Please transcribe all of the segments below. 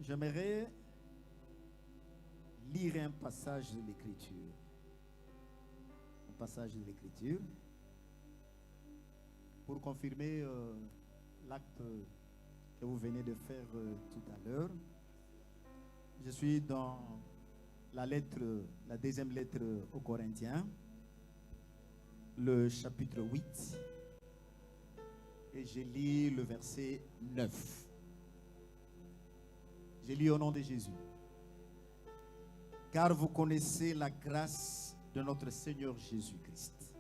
J'aimerais lire un passage de l'Écriture. Un passage de l'Écriture pour confirmer l'acte que vous venez de faire tout à l'heure. Je suis dans la deuxième lettre aux Corinthiens, le chapitre 8, et je lis le verset 9. Je lis au nom de Jésus. Car vous connaissez la grâce de notre Seigneur Jésus-Christ,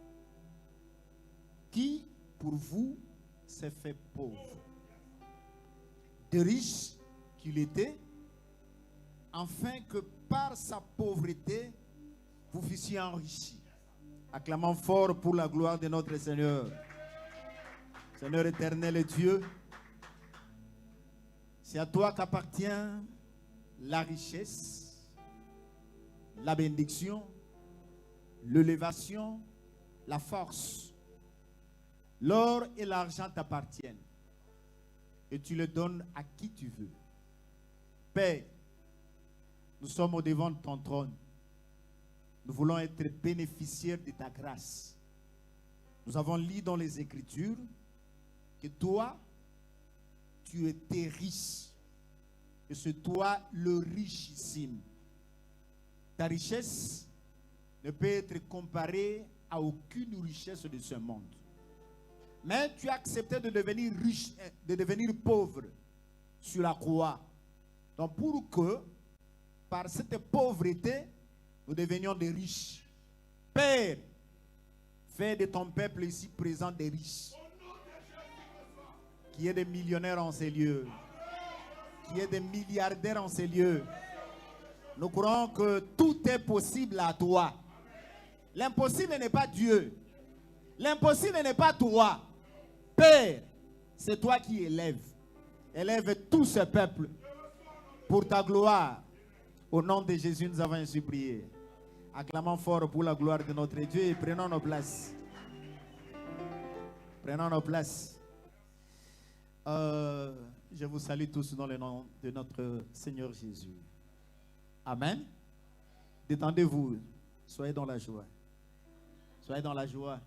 qui pour vous s'est fait pauvre, de riche qu'il était, afin que par sa pauvreté vous fussiez enrichis. Acclamons fort pour la gloire de notre Seigneur. Seigneur éternel et Dieu, c'est à toi qu'appartient la richesse, la bénédiction, l'élévation, la force. L'or et l'argent t'appartiennent et tu les donnes à qui tu veux. Père, nous sommes au devant de ton trône. Nous voulons être bénéficiaires de ta grâce. Nous avons lu dans les Écritures que toi, tu étais riche. Et c'est toi le richissime. Ta richesse ne peut être comparée à aucune richesse de ce monde. Mais tu as accepté de devenir riche, de devenir pauvre sur la croix. Donc pour que, par cette pauvreté, nous devenions des riches. Père, fais de ton peuple ici présent des riches. Qu'il y ait des millionnaires en ces lieux. Qu'il y ait des milliardaires en ces lieux. Nous croyons que tout est possible à toi. L'impossible n'est pas Dieu. L'impossible n'est pas toi. Père, c'est toi qui élèves. Élève tout ce peuple pour ta gloire. Au nom de Jésus, nous avons ainsi prié. Acclamons fort pour la gloire de notre Dieu et prenons nos places. Prenons nos places. Je vous salue tous dans le nom de notre Seigneur Jésus. Amen. Détendez-vous. Soyez dans la joie. Soyez dans la joie.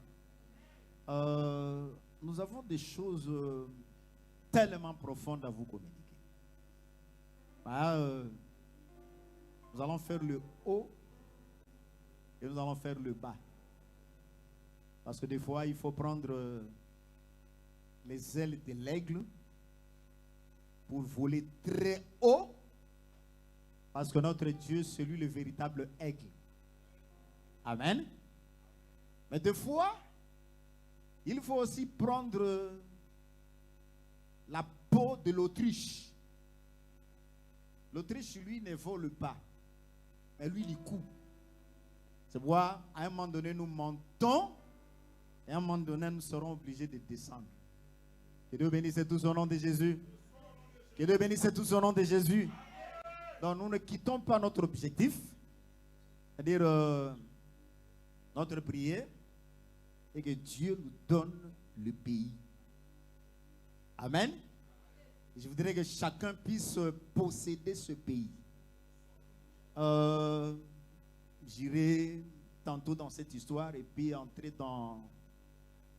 Nous avons des choses tellement profondes à vous communiquer. Nous allons faire le haut et nous allons faire le bas. Parce que des fois, il faut prendre les ailes de l'aigle pour voler très haut. Parce que notre Dieu, c'est lui le véritable aigle. Amen. Mais des fois, il faut aussi prendre la peau de l'autruche. L'autruche, lui, ne vole pas. Mais lui, il coupe. C'est pourquoi, à un moment donné, nous montons. Et à un moment donné, nous serons obligés de descendre. Que Dieu bénisse tous au nom de Jésus. Que Dieu bénisse tous au nom de Jésus. Donc, nous ne quittons pas notre objectif. C'est-à-dire, notre prière. Et que Dieu nous donne le pays. Amen. Je voudrais que chacun puisse posséder ce pays. J'irai tantôt dans cette histoire et puis entrer dans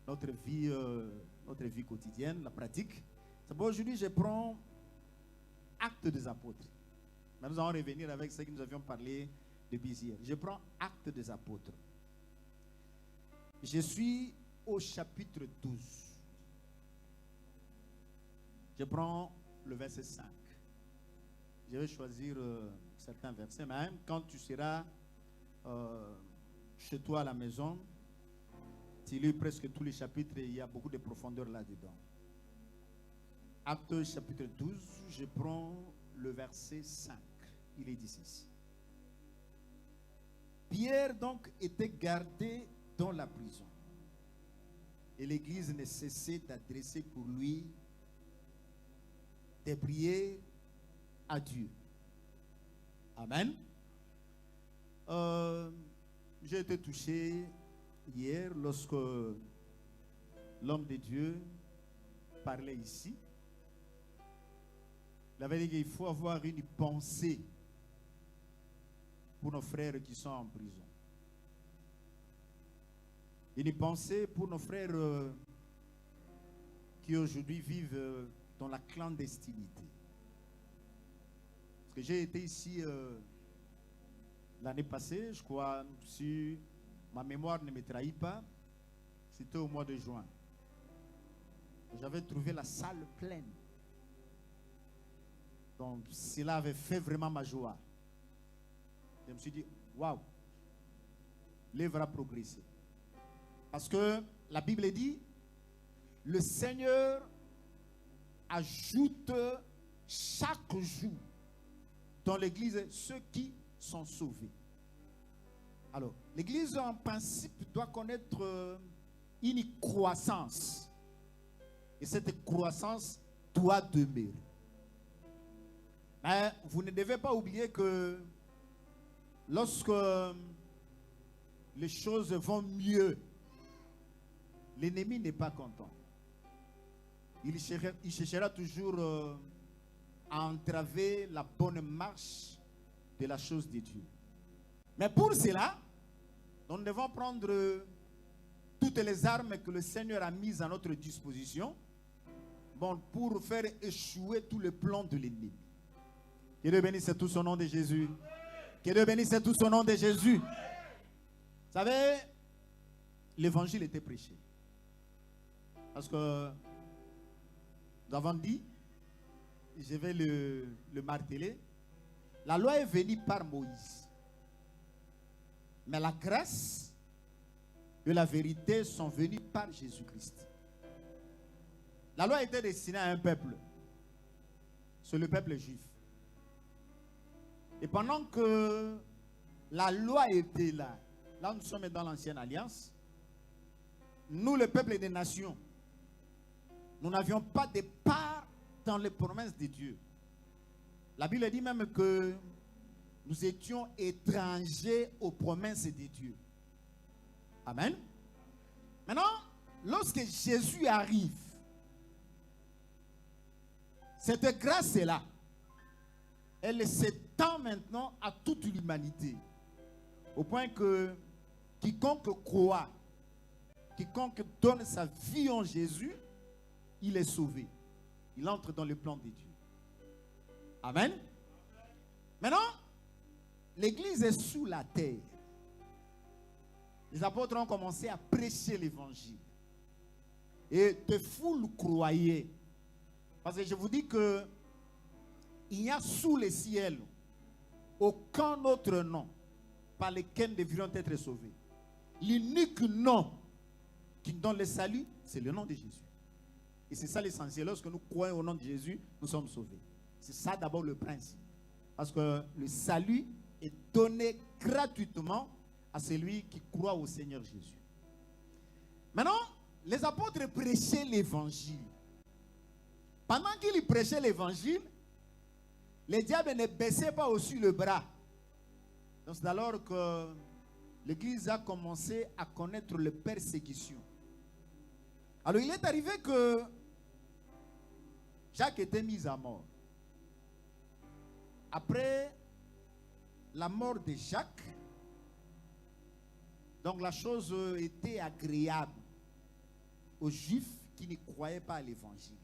notre vie quotidienne, la pratique. C'est bon, aujourd'hui, je prends Actes des Apôtres. Mais nous allons revenir avec ce que nous avions parlé depuis hier. Je prends Actes des Apôtres. Je suis au chapitre 12. Je prends le verset 5. Je vais choisir certains versets. Même quand tu seras chez toi à la maison, tu lis presque tous les chapitres et il y a beaucoup de profondeur là-dedans. Actes chapitre 12, je prends le verset 5. Il est dit ceci. Pierre donc était gardé dans la prison. Et l'Église ne cessait d'adresser pour lui des prières à Dieu. Amen. J'ai été touché hier lorsque l'homme de Dieu parlait ici. Il avait dit qu'il faut avoir une pensée pour nos frères qui sont en prison. Une pensée pour nos frères qui aujourd'hui vivent dans la clandestinité. Parce que j'ai été ici l'année passée, je crois, si ma mémoire ne me trahit pas, c'était au mois de juin. J'avais trouvé la salle pleine. Donc cela avait fait vraiment ma joie. Je me suis dit, waouh, l'œuvre a progressé. Parce que la Bible dit, le Seigneur ajoute chaque jour dans l'église ceux qui sont sauvés. Alors, l'église en principe doit connaître une croissance. Et cette croissance doit demeurer. Mais vous ne devez pas oublier que lorsque les choses vont mieux, l'ennemi n'est pas content. Il cherchera toujours à entraver la bonne marche de la chose de Dieu. Mais pour cela, nous devons prendre toutes les armes que le Seigneur a mises à notre disposition, bon, pour faire échouer tout le plan de l'ennemi. Que Dieu bénisse tout son nom de Jésus. Que Dieu bénisse tout son nom de Jésus. Vous savez, l'évangile était prêché. Parce que nous avons dit, je vais le marteler, la loi est venue par Moïse. Mais la grâce et la vérité sont venues par Jésus-Christ. La loi était destinée à un peuple. C'est le peuple juif. Et pendant que la loi était là, là nous sommes dans l'ancienne alliance, nous, le peuple des nations, nous n'avions pas de part dans les promesses de Dieu. La Bible dit même que nous étions étrangers aux promesses de Dieu. Amen. Maintenant, lorsque Jésus arrive, cette grâce-là, elle s'étend maintenant à toute l'humanité. Au point que quiconque croit, quiconque donne sa vie en Jésus, il est sauvé. Il entre dans le plan de Dieu. Amen. Maintenant, l'église est sous la terre. Les apôtres ont commencé à prêcher l'évangile. Et de foules croyaient. Parce que je vous dis que il n'y a sous le ciel aucun autre nom par lequel nous devrions être sauvés. L'unique nom qui nous donne le salut, c'est le nom de Jésus. Et c'est ça l'essentiel. Lorsque nous croyons au nom de Jésus, nous sommes sauvés. C'est ça d'abord le principe. Parce que le salut est donné gratuitement à celui qui croit au Seigneur Jésus. Maintenant, les apôtres prêchaient l'évangile. Pendant qu'ils prêchaient l'évangile, les diables ne baissaient pas aussi le bras. Donc c'est alors que l'église a commencé à connaître les persécutions. Alors il est arrivé que Jacques était mis à mort. Après la mort de Jacques, donc la chose était agréable aux Juifs qui ne croyaient pas à l'évangile.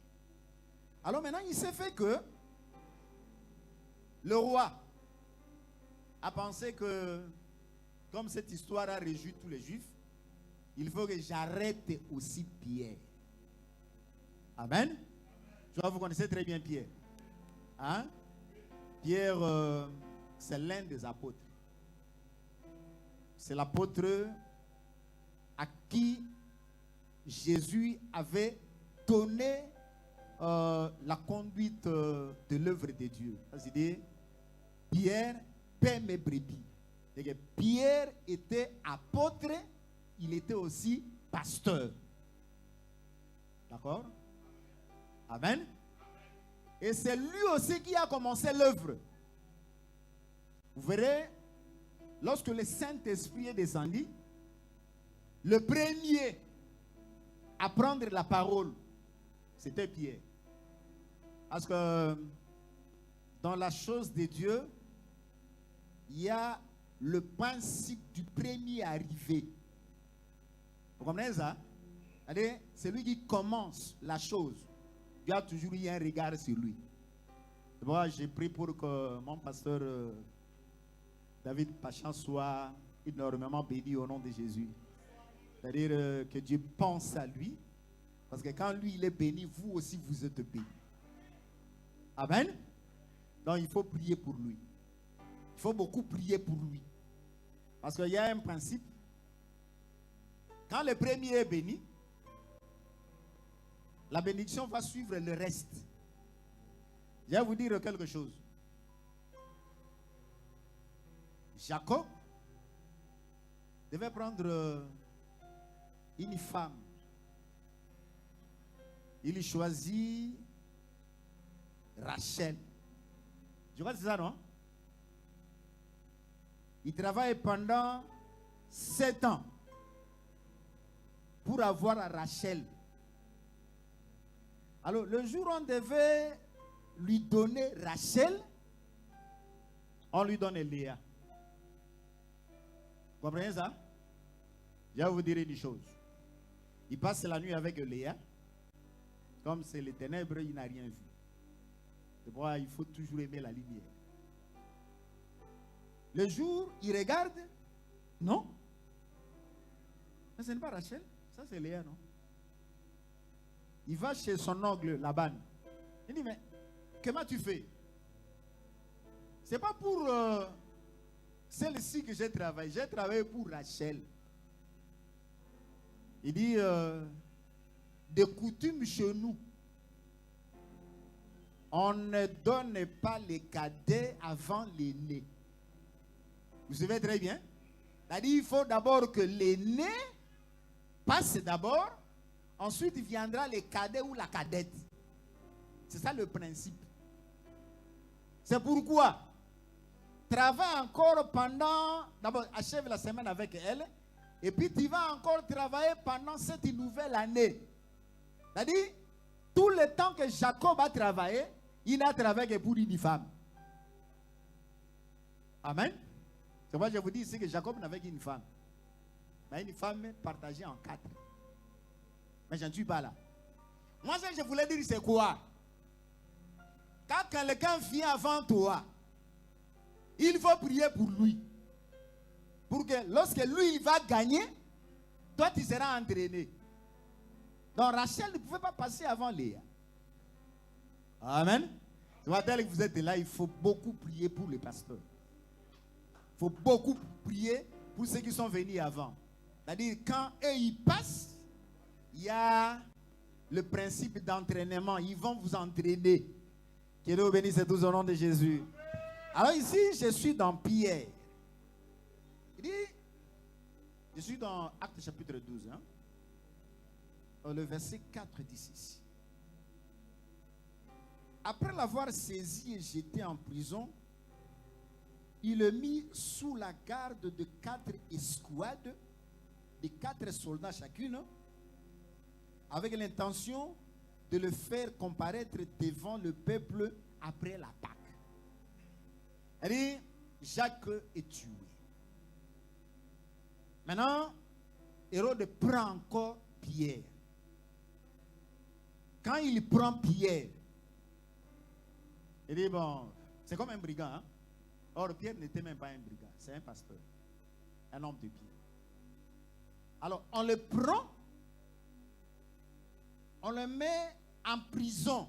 Alors maintenant, il s'est fait que le roi a pensé que, comme cette histoire a réjoui tous les Juifs, il faut que j'arrête aussi Pierre. Amen. Je vois, vous connaissez très bien Pierre. Hein? Pierre, c'est l'un des apôtres. C'est l'apôtre à qui Jésus avait donné la conduite de l'œuvre de Dieu. C'est-à-dire, Pierre paie mes brebis. Pierre était apôtre, il était aussi pasteur. D'accord? Amen. Et c'est lui aussi qui a commencé l'œuvre. Vous verrez, lorsque le Saint-Esprit est descendu, le premier à prendre la parole, c'était Pierre. Parce que dans la chose de Dieu, il y a le principe du premier arrivé. Vous comprenez ça? C'est lui qui commence la chose. Dieu a toujours eu un regard sur lui. Moi, j'ai prié pour que mon pasteur David Pachan soit énormément béni au nom de Jésus. C'est-à-dire que Dieu pense à lui. Parce que quand lui, il est béni, vous aussi, vous êtes béni. Amen. Donc, il faut prier pour lui. Il faut beaucoup prier pour lui. Parce qu'il y a un principe. Quand le premier est béni, la bénédiction va suivre le reste. Je vais vous dire quelque chose. Jacob devait prendre une femme. Il choisit Rachel. Je crois que c'est ça, non? Il travaille pendant 7 ans pour avoir Rachel. Alors, le jour où on devait lui donner Rachel, on lui donne Léa. Vous comprenez ça? Je vais vous dire une chose. Il passe la nuit avec Léa. Comme c'est les ténèbres, il n'a rien vu. C'est pourquoi il faut toujours aimer la lumière. Le jour, il regarde. Non. Mais ce n'est pas Rachel. Ça, c'est Léa, non? Il va chez son oncle Laban. Il dit, mais comment tu fais? C'est pas pour celle-ci que j'ai travaillé. J'ai travaillé pour Rachel. Il dit, de coutume chez nous, on ne donne pas les cadets avant l'aîné. Vous savez très bien? C'est-à-dire, il faut d'abord que l'aîné passe d'abord. Ensuite, il viendra les cadets ou la cadette. C'est ça le principe. C'est pourquoi travaille encore pendant... D'abord, achève la semaine avec elle. Et puis, tu vas encore travailler pendant cette nouvelle année. C'est-à-dire, tout le temps que Jacob a travaillé, il n'a travaillé que pour une femme. Amen. C'est pourquoi je vous dis ici que Jacob n'avait qu'une femme. Mais une femme partagée en 4. Mais je ne suis pas là. Moi, ce que je voulais dire, c'est quoi? Quand quelqu'un vient avant toi, il faut prier pour lui. Pour que lorsque lui, il va gagner, toi, tu seras entraîné. Donc, Rachel ne pouvait pas passer avant Léa. Amen. C'est pour ça que vous êtes là, il faut beaucoup prier pour les pasteurs. Il faut beaucoup prier pour ceux qui sont venus avant. C'est-à-dire, quand eux, ils passent, il y a le principe d'entraînement. Ils vont vous entraîner. Que Dieu bénisse tous au nom de Jésus. Alors ici, je suis dans Pierre. Il dit, je suis dans Actes chapitre 12. Le verset 4 dit ceci. Après l'avoir saisi et jeté en prison, il le mit sous la garde de 4 escouades, de 4 soldats chacune, avec l'intention de le faire comparaître devant le peuple après la Pâque. Elle dit, Jacques est tué. Maintenant, Hérode prend encore Pierre. Quand il prend Pierre, il dit, bon, c'est comme un brigand. Hein? Or, Pierre n'était même pas un brigand, c'est un pasteur, un homme de Dieu. Alors, on le prend, on le met en prison,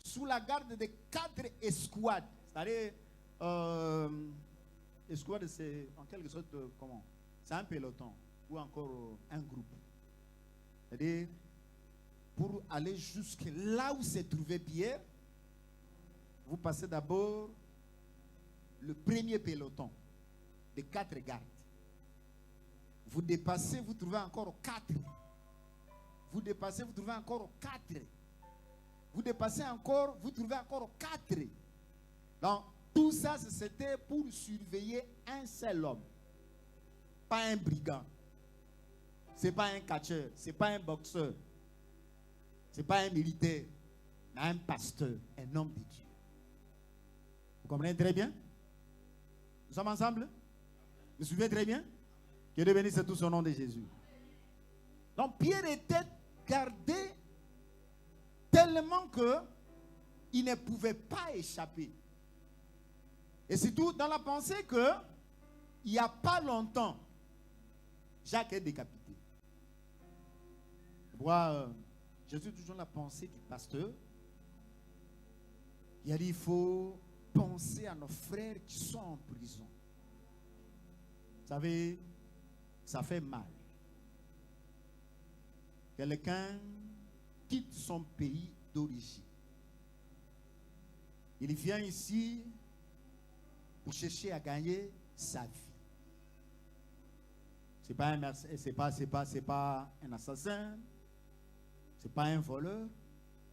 sous la garde de 4 escouades. C'est-à-dire, escouade, c'est en quelque sorte, comment? C'est un peloton, ou encore un groupe. C'est-à-dire, pour aller jusque là où se trouvait Pierre, vous passez d'abord le premier peloton de 4 gardes. Vous dépassez, vous trouvez encore 4. Vous dépassez, vous trouvez encore 4. Vous dépassez encore, vous trouvez encore 4. Donc, tout ça, c'était pour surveiller un seul homme. Pas un brigand. Ce n'est pas un catcheur. Ce n'est pas un boxeur. Ce n'est pas un militaire. Mais un pasteur, un homme de Dieu. comprenez très bien? Nous sommes ensemble? Vous suivez très bien? Que Dieu bénisse tout son nom de Jésus. Donc Pierre était gardé tellement qu'il ne pouvait pas échapper. Et surtout dans la pensée que il n'y a pas longtemps, Jacques est décapité. Je suis toujours la pensée du pasteur. Il a dit, il faut penser à nos frères qui sont en prison. Vous savez, ça fait mal. Quelqu'un quitte son pays d'origine. Il vient ici pour chercher à gagner sa vie. C'est pas un assassin, c'est pas un voleur,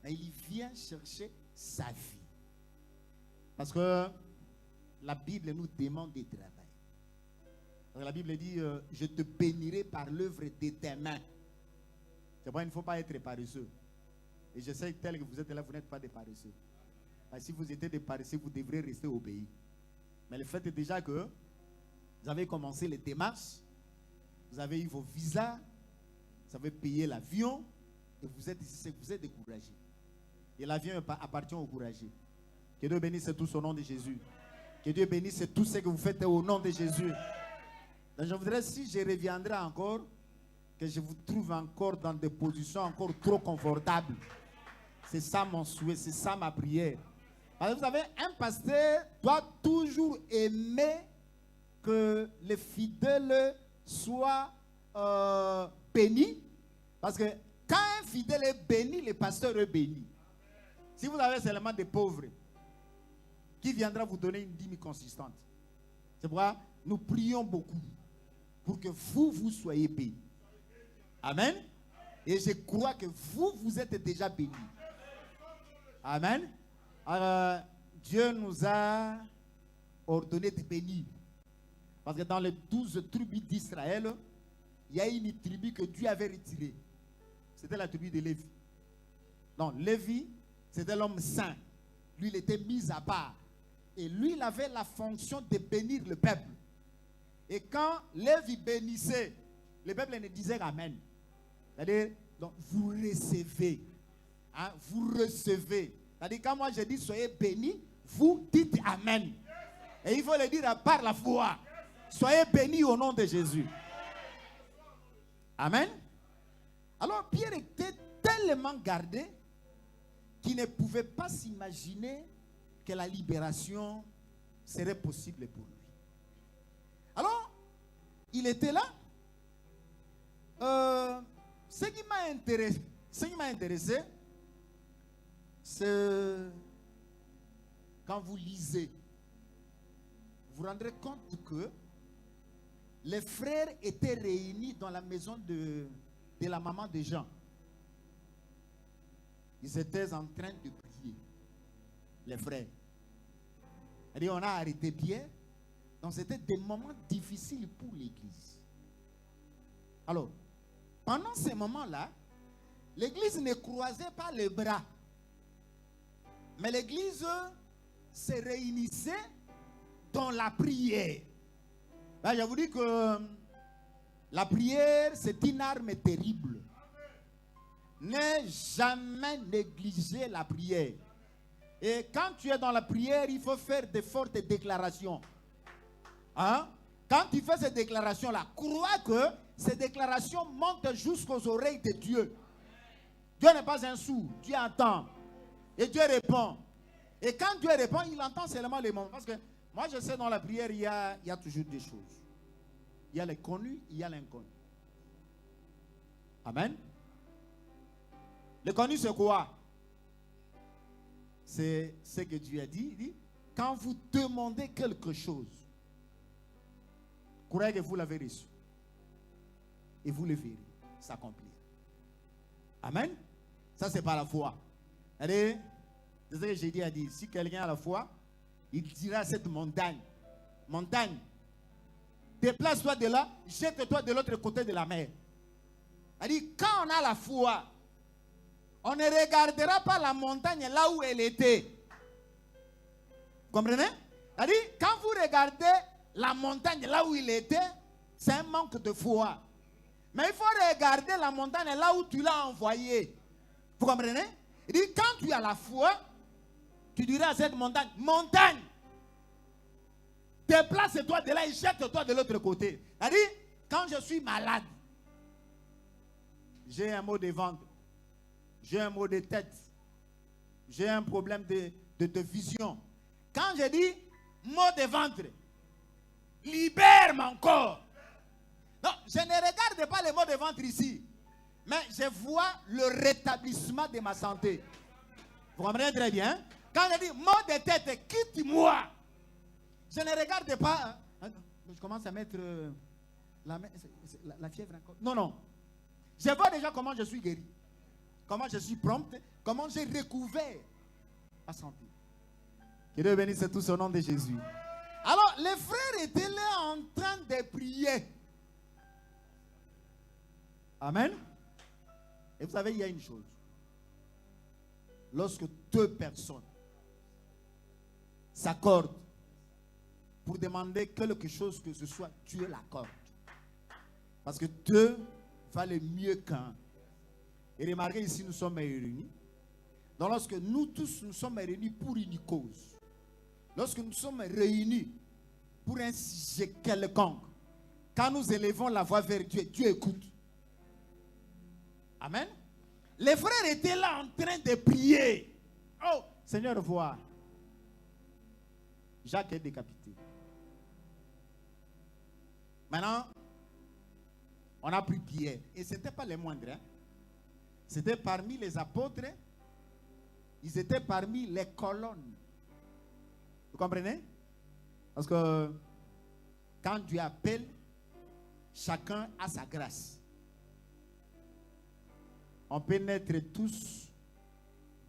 mais il vient chercher sa vie. Parce que la Bible nous demande de travailler. Parce que la Bible dit, je te bénirai par l'œuvre de tes mains. C'est pourquoi il ne faut pas être paresseux. Et je sais que tel que vous êtes là, vous n'êtes pas des paresseux. Parce que si vous étiez des paresseux, vous devrez rester au pays. Mais le fait est déjà que vous avez commencé les démarches, vous avez eu vos visas, vous avez payé l'avion, et vous êtes ici, vous êtes découragé. Et l'avion appartient aux courageux. Que Dieu bénisse tout au nom de Jésus. Que Dieu bénisse tout ce que vous faites au nom de Jésus. Donc je voudrais, si je reviendrai encore, que je vous trouve encore dans des positions encore trop confortables. C'est ça mon souhait, c'est ça ma prière. Parce que vous savez, un pasteur doit toujours aimer que les fidèles soient bénis. Parce que quand un fidèle est béni, le pasteur est béni. Si vous avez seulement des pauvres, qui viendra vous donner une dîme consistante? C'est pourquoi nous prions beaucoup pour que vous soyez bénis. Amen. Et je crois que vous êtes déjà bénis. Amen. Alors, Dieu nous a ordonné de bénir. Parce que dans les 12 tribus d'Israël, il y a une tribu que Dieu avait retirée. C'était la tribu de Lévi. Donc, Lévi, c'était l'homme saint. Lui, il était mis à part. Et lui, il avait la fonction de bénir le peuple. Et quand Lévi bénissait, le peuple ne disait Amen. C'est-à-dire, donc, vous recevez. Hein, vous recevez. C'est-à-dire, quand moi je dis soyez bénis, vous dites Amen. Et il faut le dire par la foi. Soyez bénis au nom de Jésus. Amen. Alors, Pierre était tellement gardé qu'il ne pouvait pas s'imaginer que la libération serait possible pour lui. Alors, il était là. Ce qui m'a intéressé, c'est quand vous lisez, vous vous rendrez compte que les frères étaient réunis dans la maison de la maman de Jean. Ils étaient en train de prier, les frères. Et on a arrêté Pierre. Donc c'était des moments difficiles pour l'église. Alors, pendant ces moments-là, l'église ne croisait pas les bras. Mais l'église se réunissait dans la prière. Là, je vous dis que la prière, c'est une arme terrible. Ne jamais négliger la prière. Et quand tu es dans la prière, il faut faire de fortes déclarations. Hein? Quand tu fais ces déclarations-là, crois que ces déclarations montent jusqu'aux oreilles de Dieu. Dieu n'est pas un sourd, Dieu entend. Et Dieu répond. Et quand Dieu répond, il entend seulement les mots. Parce que moi, je sais, dans la prière, il y a toujours des choses. Il y a les connus, il y a l'inconnu. Amen. Le connu, c'est quoi? C'est ce que Dieu a dit. Il dit, quand vous demandez quelque chose, croyez que vous l'avez reçu. Et vous le verrez s'accomplir. Amen. Ça, c'est par la foi. Allez, c'est ce que j'ai dit à dire. Si quelqu'un a la foi, il dira à cette montagne, montagne, déplace-toi de là, jette-toi de l'autre côté de la mer. Il dit, quand on a la foi, on ne regardera pas la montagne là où elle était. Comprenez? C'est-à-dire, quand vous regardez la montagne là où il était, c'est un manque de foi. Mais il faut regarder la montagne là où tu l'as envoyé. Vous comprenez? Il dit, quand tu as la foi, tu diras à cette montagne, montagne, déplace-toi de là et jette-toi de l'autre côté. C'est-à-dire, quand je suis malade, j'ai un mot de ventre, j'ai un mot de tête, j'ai un problème de vision. Quand je dis mot de ventre, libère mon corps. Non, je ne regarde pas les mots de ventre ici, mais je vois le rétablissement de ma santé. Vous comprenez très bien? Quand je dis mot de tête, quitte-moi. Je ne regarde pas. Je commence à mettre la fièvre encore. Non, non. Je vois déjà comment je suis guéri. Comment je suis prompt. Comment j'ai recouvert la santé. Que Dieu bénisse tous au nom de Jésus. Alors, les frères étaient là en train de prier. Amen. Et vous savez, il y a une chose. Lorsque deux personnes s'accordent pour demander quelque chose que ce soit, Dieu l'accorde. Parce que deux valent mieux qu'un. Et remarquez ici, nous sommes réunis. Donc lorsque nous tous nous sommes réunis pour une cause, lorsque nous sommes réunis pour un sujet quelconque, quand nous élevons la voix vers Dieu, Dieu écoute. Amen. Les frères étaient là en train de prier. Oh, Seigneur, vois. Jacques est décapité. Maintenant, on a pris Pierre. Et ce n'était pas les moindres. Hein? C'était parmi les apôtres. Ils étaient parmi les colonnes. Vous comprenez? Parce que quand Dieu appelle, chacun a sa grâce. On peut naître tous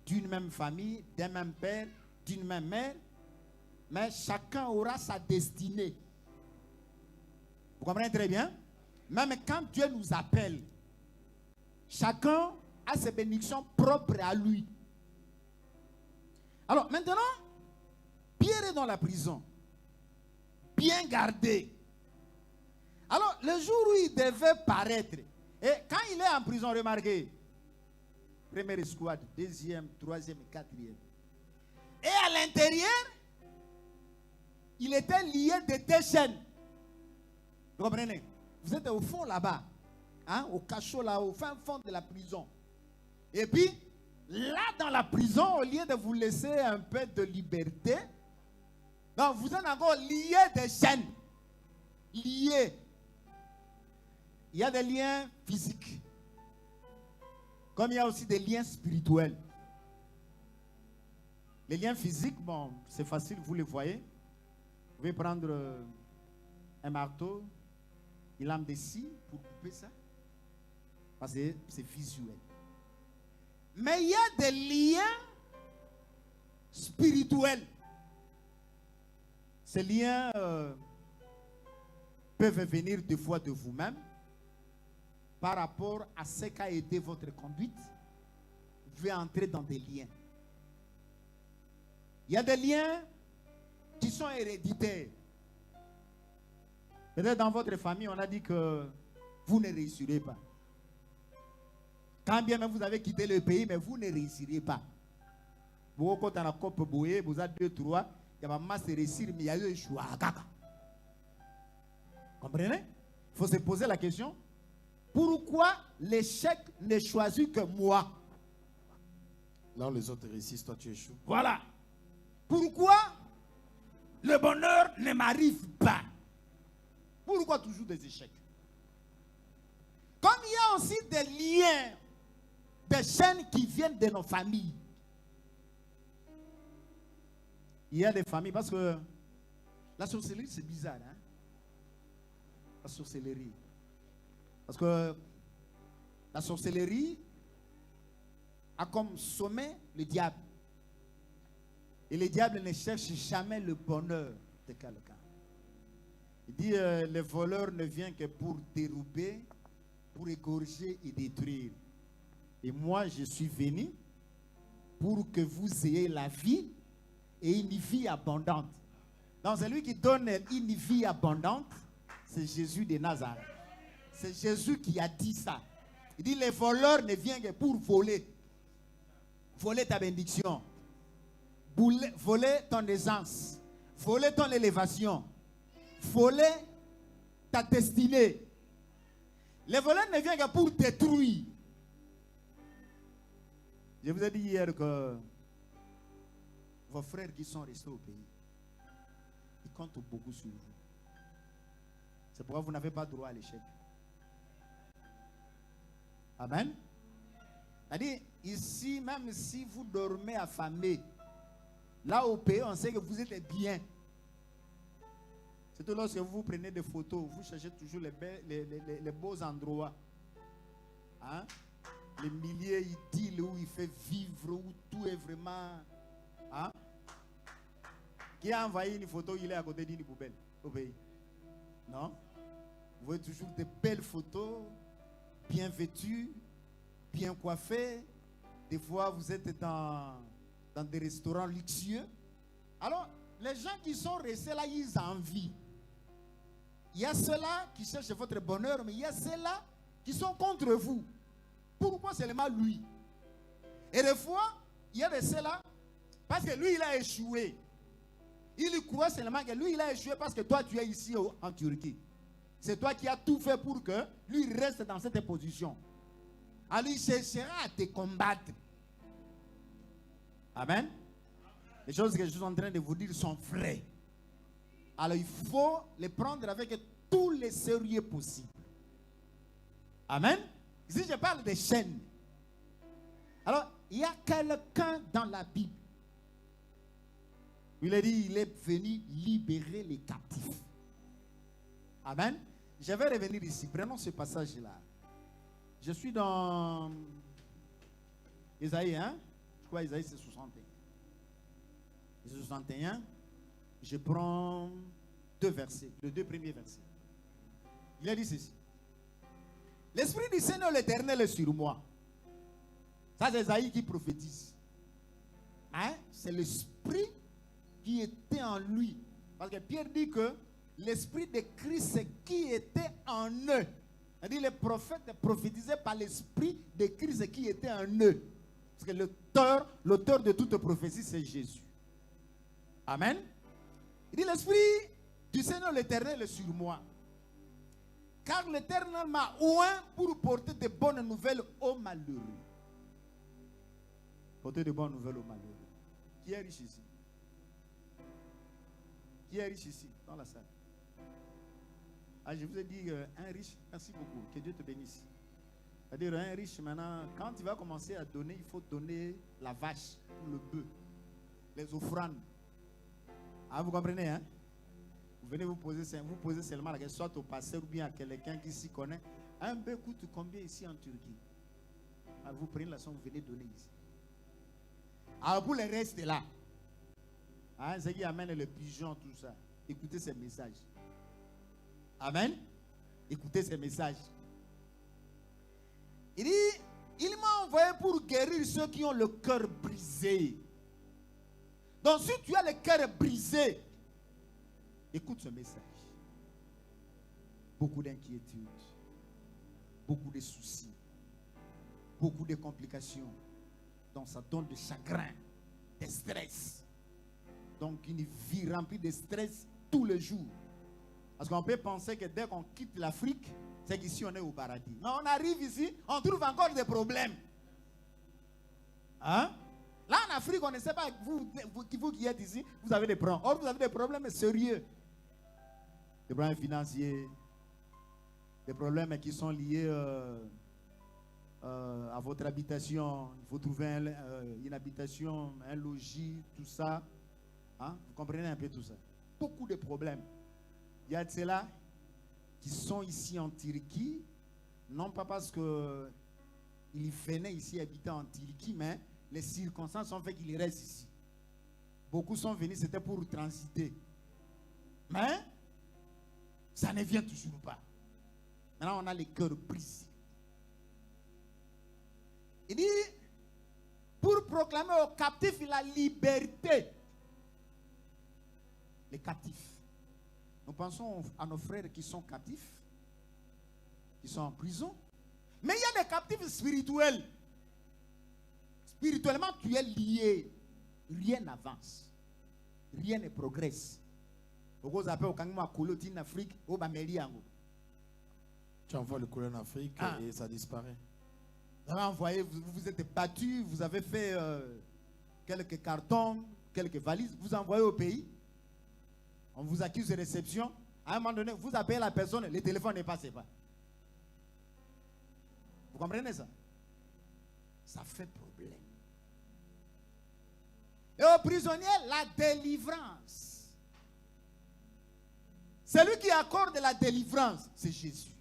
d'une même famille, d'un même père, d'une même mère, mais chacun aura sa destinée. Vous comprenez très bien? Même quand Dieu nous appelle, chacun a ses bénédictions propres à lui. Alors maintenant, Pierre est dans la prison, bien gardé. Alors le jour où il devait paraître, et quand il est en prison, remarquez, première escouade, deuxième, troisième, quatrième. Et à l'intérieur, il était lié de deux chaînes. Vous comprenez? Vous êtes au fond là-bas, hein, au cachot là, au fin fond de la prison. Et puis, là dans la prison, au lieu de vous laisser un peu de liberté, donc vous êtes encore lié de chaînes. Liés. Il y a des liens physiques. Comme il y a aussi des liens spirituels. Les liens physiques, bon, c'est facile, vous les voyez. Vous pouvez prendre un marteau, une lame de scie pour couper ça. Parce que c'est visuel. Mais il y a des liens spirituels. Ces liens peuvent venir des fois de vous-même. Par rapport à ce qu'a été votre conduite, vous pouvez entrer dans des liens. Il y a des liens qui sont héréditaires. Peut-être dans votre famille, on a dit que vous ne réussirez pas. Quand bien même vous avez quitté le pays, mais vous ne réussirez pas. Vous avez dans la coupe bouée, vous avez 2, 3, il y a pas masse de réussir, mais il y a eu un choix. Comprenez? Il faut se poser la question. Pourquoi l'échec ne choisit que moi? Là où les autres réussissent, toi tu échoues. Voilà. Pourquoi le bonheur ne m'arrive pas? Pourquoi toujours des échecs? Comme il y a aussi des liens, des chaînes qui viennent de nos familles. Il y a des familles, parce que la sorcellerie c'est bizarre. Hein? La sorcellerie. Parce que la sorcellerie a comme sommet le diable. Et le diable ne cherche jamais le bonheur de quelqu'un. Il dit, le voleur ne vient que pour dérober, pour égorger et détruire. Et moi, je suis venu pour que vous ayez la vie et une vie abondante. Donc c'est lui qui donne une vie abondante. C'est Jésus de Nazareth. C'est Jésus qui a dit ça. Il dit les voleurs ne viennent que pour voler. Voler ta bénédiction. Voler ton aisance. Voler ton élévation. Voler ta destinée. Les voleurs ne viennent que pour détruire. Je vous ai dit hier que vos frères qui sont restés au pays, ils comptent beaucoup sur vous. C'est pourquoi vous n'avez pas droit à l'échec. Amen. C'est-à-dire, ici, même si vous dormez affamé, là au pays, on sait que vous êtes bien. Surtout lorsque vous prenez des photos, vous cherchez toujours les beaux endroits. Hein? Les milliers idylles où il fait vivre, où tout est vraiment... Hein? Qui a envoyé une photo, il est à côté d'une poubelle au pays? Non? Vous voyez toujours des belles photos, bien vêtues, bien coiffées. Des fois, vous êtes dans des restaurants luxueux. Alors, les gens qui sont restés là, ils envient. Il y a ceux-là qui cherchent votre bonheur, mais il y a ceux-là qui sont contre vous. Pourquoi seulement lui? Et des fois, il y a de ceux-là, parce que lui, il a échoué. Il croit seulement que lui, il a échoué parce que toi, tu es ici en Turquie. C'est toi qui as tout fait pour que lui reste dans cette position. Alors, il cherchera à te combattre. Amen. Les choses que je suis en train de vous dire sont vraies. Alors, il faut les prendre avec tous les sérieux possibles. Amen. Ici, je parle des chaînes. Alors, il y a quelqu'un dans la Bible. Il a dit, il est venu libérer les captifs. Amen. Je vais revenir ici. Prenons ce passage-là. Je suis dans Isaïe, hein? Je crois Isaïe c'est 61. C'est 61. Je prends deux versets, les deux premiers versets. Il a dit ceci. L'Esprit du Seigneur l'Éternel est sur moi. Ça, c'est Isaïe qui prophétise. Hein? C'est l'Esprit qui était en lui. Parce que Pierre dit que l'Esprit de Christ, c'est qui était en eux. C'est-à-dire les prophètes prophétisaient par l'Esprit de Christ qui était en eux. Parce que l'auteur de toute prophétie, c'est Jésus. Amen. Il dit l'Esprit du Seigneur l'Éternel est sur moi. Car l'Éternel m'a oint pour porter de bonnes nouvelles aux malheureux. Porter de bonnes nouvelles aux malheureux. Qui est riche ici? Qui est riche ici, dans la salle? Ah, je vous ai dit, un riche, merci beaucoup, que Dieu te bénisse. C'est-à-dire, un riche, maintenant, quand il va commencer à donner, il faut donner la vache, le bœuf, les offrandes. Ah, vous comprenez, hein? Vous venez vous poser seulement la question, soit au pasteur ou bien à quelqu'un qui s'y connaît. Un bœuf coûte combien ici en Turquie? Alors, vous prenez la somme, vous venez donner ici. Alors, pour le reste là, hein, c'est qui amène le pigeon, tout ça. Écoutez ces messages. Amen. Écoutez ces messages. Il dit, il m'a envoyé pour guérir ceux qui ont le cœur brisé. Donc si tu as le cœur brisé, écoute ce message. Beaucoup d'inquiétudes, beaucoup de soucis, beaucoup de complications. Donc ça donne de chagrin, de stress. Donc une vie remplie de stress tous les jours. Parce qu'on peut penser que dès qu'on quitte l'Afrique, c'est qu'ici on est au paradis. Mais on arrive ici, on trouve encore des problèmes. Hein? Là en Afrique, on ne sait pas, vous qui êtes ici, vous avez des problèmes. Or, vous avez des problèmes sérieux. Des problèmes financiers, des problèmes qui sont liés à votre habitation. Il faut trouver une habitation, un logis, tout ça. Hein? Vous comprenez un peu tout ça? Beaucoup de problèmes. Il y a de ceux-là qui sont ici en Turquie, non pas parce qu'ils venaient ici habiter en Turquie, mais les circonstances ont fait qu'ils restent ici. Beaucoup sont venus, c'était pour transiter. Mais ça ne vient toujours pas. Maintenant, on a les cœurs brisés. Il dit, pour proclamer aux captifs la liberté les captifs. Nous pensons à nos frères qui sont captifs, qui sont en prison. Mais il y a des captifs spirituels. Spirituellement, tu es lié. Rien n'avance. Rien ne progresse. Tu envoies le courrier en Afrique et ça disparaît. Vous avez envoyé, vous vous êtes battu, vous avez fait quelques cartons, quelques valises, vous envoyez au pays. On vous accuse de réception. À un moment donné, vous appelez la personne, le téléphone ne passe pas. Vous comprenez ça? Ça fait problème. Et aux prisonniers, la délivrance. Celui qui accorde la délivrance, c'est Jésus.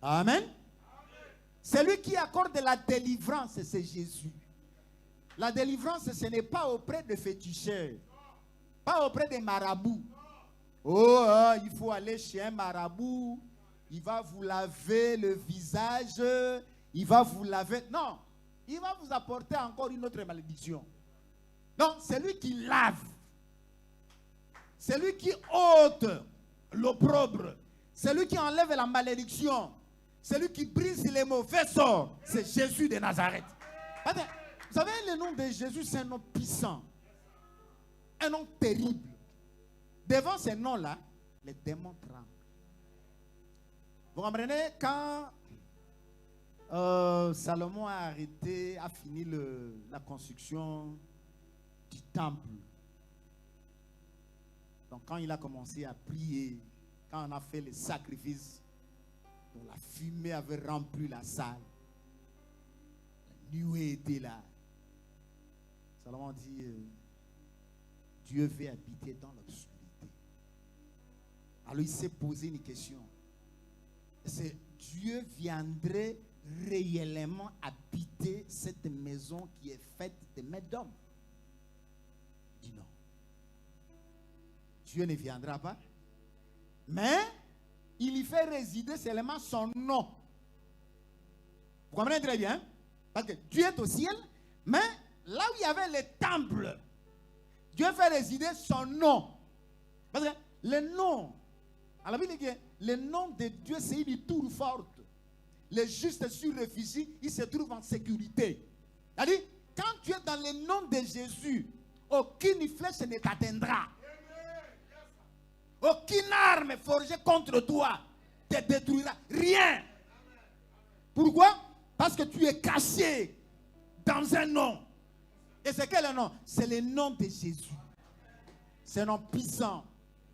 Amen. Celui qui accorde la délivrance, c'est Jésus. La délivrance, ce n'est pas auprès de féticheurs, pas auprès des marabouts. Oh, il faut aller chez un marabout, il va vous laver le visage, il va vous laver. Non, il va vous apporter encore une autre malédiction. Non, c'est lui qui lave. C'est lui qui ôte l'opprobre. C'est lui qui enlève la malédiction. C'est lui qui brise les mauvais sorts. C'est Jésus de Nazareth. Attends, vous savez, le nom de Jésus, c'est un nom puissant. Un nom terrible. Devant ce nom-là, les démons tremblent. Vous comprenez, quand Salomon a fini la construction du temple. Donc quand il a commencé à prier, quand on a fait les sacrifices, dont la fumée avait rempli la salle, la nuée était là. Salomon dit, Dieu veut habiter dans l'obscurité. Alors il s'est posé une question. C'est Dieu viendrait réellement habiter cette maison qui est faite de mains d'hommes? Il dit non. Dieu ne viendra pas. Mais il y fait résider seulement son nom. Vous comprenez très bien? Parce que Dieu est au ciel, mais là où il y avait le temple, Dieu fait résider son nom. Parce que le nom, à la Bible dit, le nom de Dieu c'est une tour forte. Les justes sur réfugiés, ils se trouvent en sécurité. C'est-à-dire, quand tu es dans le nom de Jésus, aucune flèche ne t'atteindra. Aucune arme forgée contre toi te détruira. Rien. Pourquoi? Parce que tu es caché dans un nom. Et c'est quel nom? C'est le nom de Jésus. C'est un nom puissant,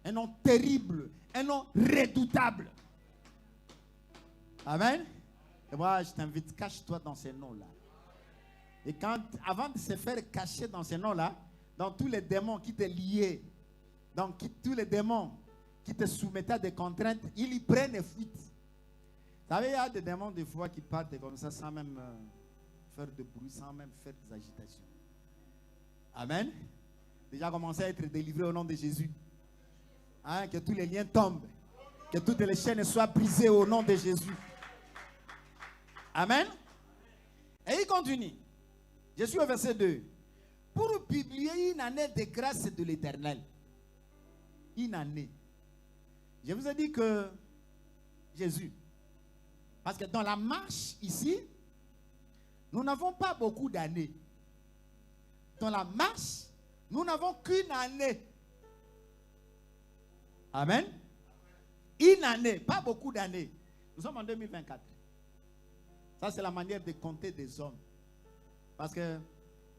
un nom terrible, un nom redoutable. Amen. Et moi, je t'invite, cache-toi dans ces noms-là. Et avant de se faire cacher dans ces noms-là, dans tous les démons qui te liaient, donc tous les démons qui te soumettaient à des contraintes, ils y prennent fuite. Vous savez, il y a des démons des fois qui partent comme ça sans même faire de bruit, sans même faire des agitations. Amen. Déjà commencé à être délivré au nom de Jésus. Hein, que tous les liens tombent. Que toutes les chaînes soient brisées au nom de Jésus. Amen. Et il continue. Je suis au verset 2. Pour publier une année de grâce de l'Éternel. Une année. Je vous ai dit que Jésus. Parce que dans la marche ici, nous n'avons pas beaucoup d'années. Dans la marche, nous n'avons qu'une année. Amen. Une année, pas beaucoup d'années. Nous sommes en 2024. Ça, c'est la manière de compter des hommes. Parce que,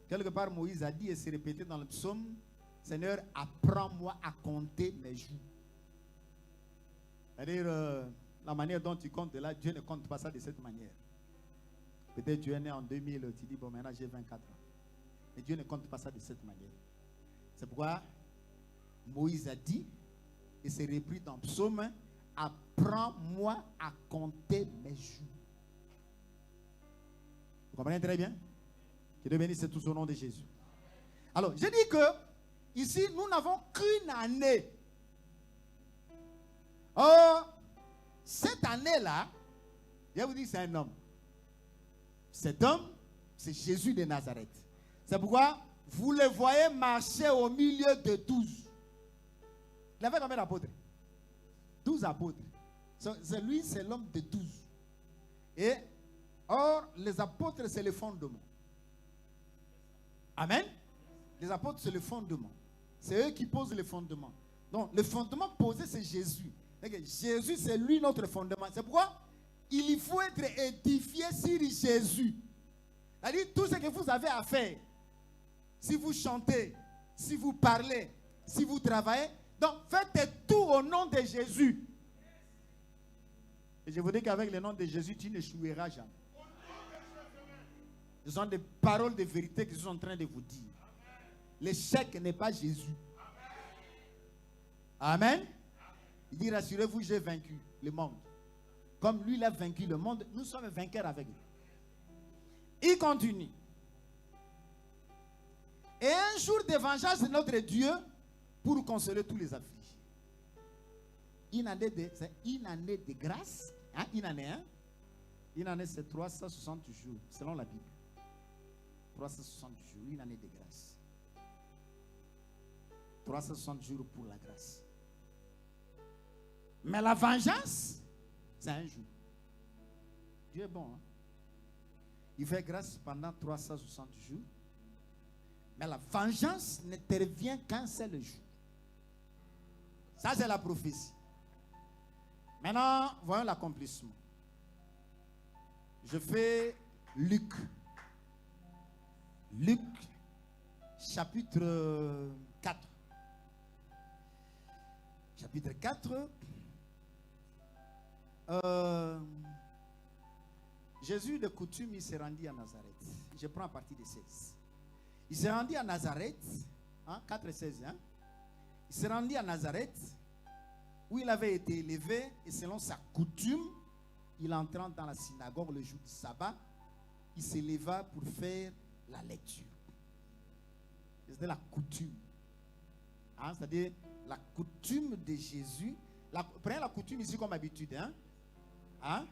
quelque part, Moïse a dit, et c'est répété dans le psaume, Seigneur, apprends-moi à compter mes jours. C'est-à-dire, la manière dont tu comptes là, Dieu ne compte pas ça de cette manière. Peut-être tu es né en 2000, tu dis, bon, maintenant j'ai 24 ans. Et Dieu ne compte pas ça de cette manière. C'est pourquoi Moïse a dit, et c'est repris dans le psaume, apprends-moi à compter mes jours. Vous comprenez très bien? Que Dieu bénisse tous au nom de Jésus. Alors, je dis que ici, nous n'avons qu'une année. Oh, cette année-là, je vais vous dire, c'est un homme. Cet homme, c'est Jésus de Nazareth. C'est pourquoi vous le voyez marcher au milieu de 12. Il avait combien d'apôtres? 12 apôtres. Lui, c'est l'homme de 12. Et, or, les apôtres, c'est le fondement. Amen. Les apôtres, c'est le fondement. C'est eux qui posent le fondement. Donc, le fondement posé, c'est Jésus. Jésus, c'est lui notre fondement. C'est pourquoi il faut être édifié sur Jésus. C'est-à-dire, tout ce que vous avez à faire, si vous chantez, si vous parlez, si vous travaillez, donc faites tout au nom de Jésus. Et je vous dis qu'avec le nom de Jésus, tu n'échoueras jamais. Ce sont des paroles de vérité que je suis en train de vous dire. L'échec n'est pas Jésus. Amen. Il dit, rassurez-vous, j'ai vaincu le monde. Comme lui, il a vaincu le monde, nous sommes vainqueurs avec lui. Il continue. Et un jour de vengeance de notre Dieu pour consoler tous les affligés. Une année de grâce. Hein? Une année, c'est 360 jours, selon la Bible. 360 jours, une année de grâce. 360 jours pour la grâce. Mais la vengeance, c'est un jour. Dieu est bon. Hein? Il fait grâce pendant 360 jours. Mais la vengeance n'intervient qu'un seul jour. Ça, c'est la prophétie. Maintenant, voyons l'accomplissement. Je fais Luc. Luc, chapitre 4. Chapitre 4. Jésus, de coutume, il s'est rendu à Nazareth. Je prends à partir de 16. Il s'est rendu à Nazareth, hein, 4 et 16. Hein? Il s'est rendu à Nazareth, où il avait été élevé, et selon sa coutume, il entrant dans la synagogue le jour du sabbat, il s'éleva pour faire la lecture. C'était la coutume. Hein? C'est-à-dire la coutume de Jésus. Prenez la coutume ici comme habitude. Hein? Hein?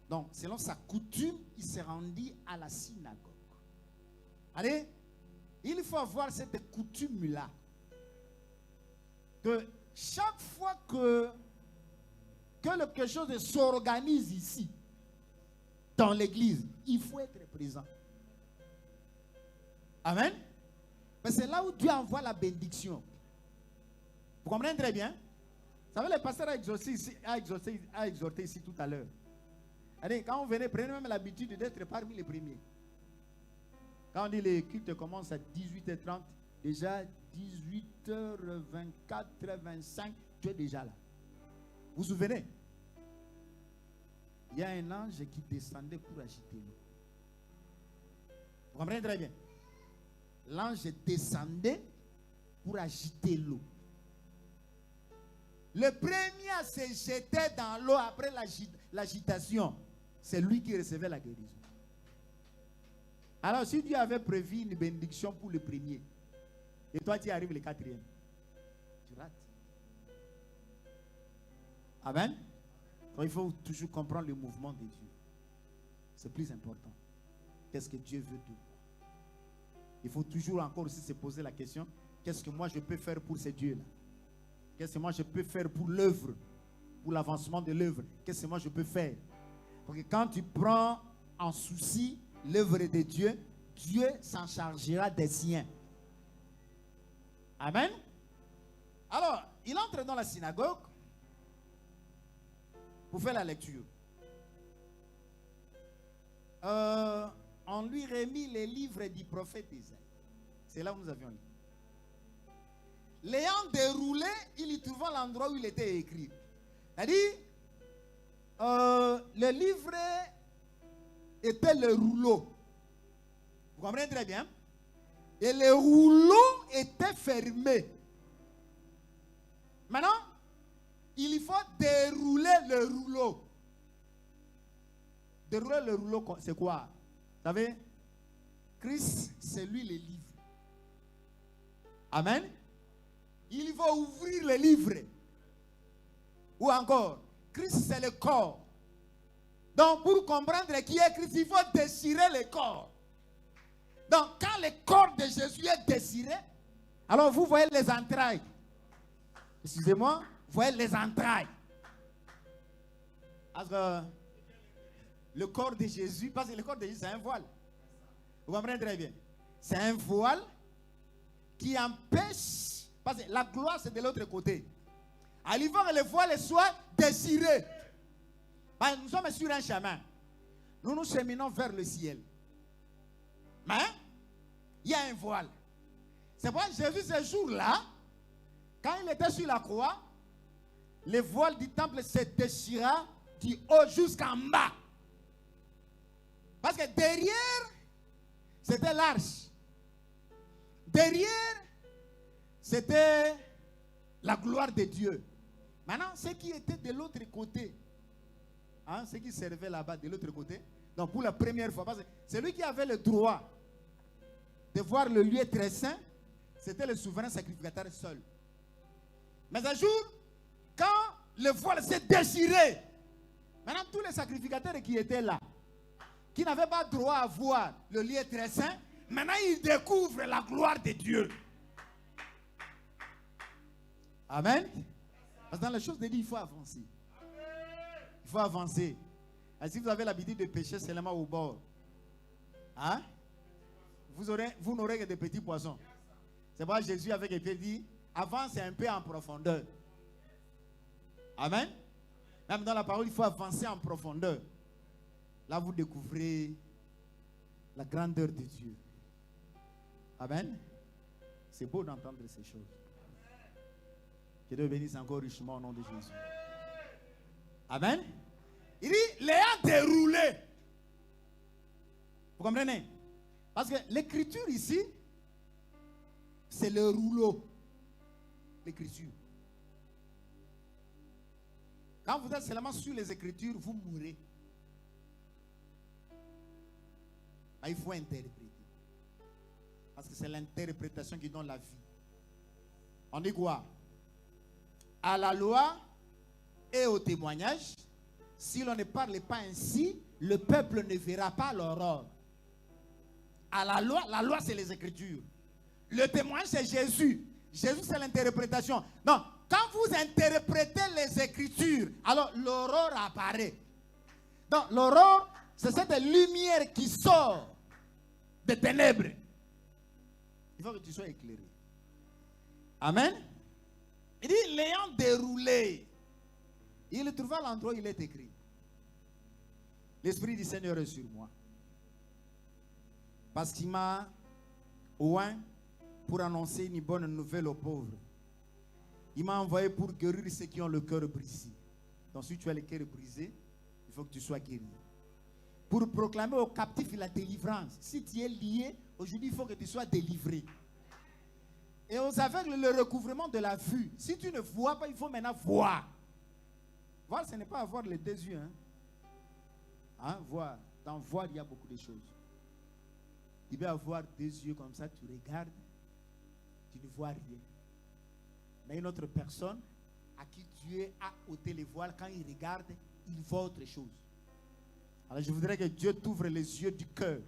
Donc, selon sa coutume, il s'est rendu à la synagogue. Allez, il faut avoir cette coutume-là. Que chaque fois que quelque chose s'organise ici, dans l'église, il faut être présent. Amen. Mais c'est là où Dieu envoie la bénédiction. Vous comprenez très bien? Vous savez, le pasteur a exhorté ici tout à l'heure. Allez, quand on venait, prenez même l'habitude d'être parmi les premiers. Quand on dit les cultes commencent à 18h30, déjà 18h24, 25, tu es déjà là. Vous vous souvenez? Il y a un ange qui descendait pour agiter l'eau. Vous comprenez très bien? L'ange descendait pour agiter l'eau. Le premier à se jeter dans l'eau après l'agitation, c'est lui qui recevait la guérison. Alors, si Dieu avait prévu une bénédiction pour le premier, et toi tu arrives le quatrième, tu rates. Amen. Donc, il faut toujours comprendre le mouvement de Dieu. C'est plus important. Qu'est-ce que Dieu veut de moi? Il faut toujours encore aussi se poser la question, qu'est-ce que moi je peux faire pour ce Dieu-là? Qu'est-ce que moi je peux faire pour l'œuvre, pour l'avancement de l'œuvre? Qu'est-ce que moi je peux faire? Parce que quand tu prends en souci l'œuvre de Dieu, Dieu s'en chargera des siens. Amen. Alors, il entre dans la synagogue pour faire la lecture. On lui remit les livres du prophète Isaïe. C'est là où nous avions lu. L'ayant déroulé, il y trouva l'endroit où il était écrit. C'est-à-dire, le livre était le rouleau. Vous comprenez très bien? Et le rouleau était fermé. Maintenant, il faut dérouler le rouleau. Dérouler le rouleau, c'est quoi? Vous savez, Christ, c'est lui le livre. Amen. Il va ouvrir le livre. Ou encore, Christ, c'est le corps. Donc, pour comprendre qui est Christ, il faut déchirer le corps. Donc, quand le corps de Jésus est désiré, alors vous voyez les entrailles. Excusez-moi, vous voyez les entrailles. Parce que le corps de Jésus, parce que le corps de Jésus, c'est un voile. Vous comprenez très bien. C'est un voile qui empêche, parce que la gloire, c'est de l'autre côté. À l'hiver, le voile soit désiré. Parce que nous sommes sur un chemin. Nous nous cheminons vers le ciel. Mais il y a un voile. C'est pourquoi Jésus, ce jour-là, quand il était sur la croix, le voile du temple se déchira du haut jusqu'en bas. Parce que derrière, c'était l'arche. Derrière, c'était la gloire de Dieu. Maintenant, ceux qui étaient de l'autre côté, ceux qui servaient là-bas de l'autre côté, donc pour la première fois, parce que celui qui avait le droit de voir le lieu très saint, c'était le souverain sacrificateur seul. Mais un jour, quand le voile s'est déchiré, maintenant tous les sacrificateurs qui étaient là, qui n'avaient pas droit à voir le lieu très saint, maintenant ils découvrent la gloire de Dieu. Amen. Parce que dans les choses de Dieu, il faut avancer. Il faut avancer. Et si vous avez l'habitude de pêcher seulement au bord, vous n'aurez que des petits poissons. C'est pourquoi Jésus avec épée dit, avance un peu en profondeur. Amen. Même dans la parole, il faut avancer en profondeur. Là, vous découvrez la grandeur de Dieu. Amen. C'est beau d'entendre ces choses. Que Dieu bénisse encore richement au nom de Jésus. Amen. Il dit, l'ayant déroulé. Vous comprenez? Parce que l'écriture ici, c'est le rouleau. L'écriture. Quand vous êtes seulement sur les écritures, vous mourrez. Mais il faut interpréter. Parce que c'est l'interprétation qui donne la vie. On dit quoi? À la loi et au témoignage, si l'on ne parle pas ainsi, le peuple ne verra pas l'aurore. À la loi c'est les écritures. Le témoignage c'est Jésus. Jésus c'est l'interprétation. Donc, quand vous interprétez les écritures, alors l'aurore apparaît. Donc, l'aurore, c'est cette lumière qui sort des ténèbres. Il faut que tu sois éclairé. Amen. Il dit, l'ayant déroulé, il trouva l'endroit où il est écrit. L'Esprit du Seigneur est sur moi. Parce qu'il m'a oint pour annoncer une bonne nouvelle aux pauvres. Il m'a envoyé pour guérir ceux qui ont le cœur brisé. Donc si tu as le cœur brisé, il faut que tu sois guéri. Pour proclamer aux captifs la délivrance. Si tu es lié, aujourd'hui il faut que tu sois délivré. Et aux aveugles, le recouvrement de la vue. Si tu ne vois pas, il faut maintenant voir. Voir, ce n'est pas avoir les deux yeux. Voir. Dans voir, il y a beaucoup de choses. Tu peux avoir deux yeux comme ça, tu regardes, tu ne vois rien. Mais une autre personne à qui Dieu a ôté les voiles, quand il regarde, il voit autre chose. Alors je voudrais que Dieu t'ouvre les yeux du cœur,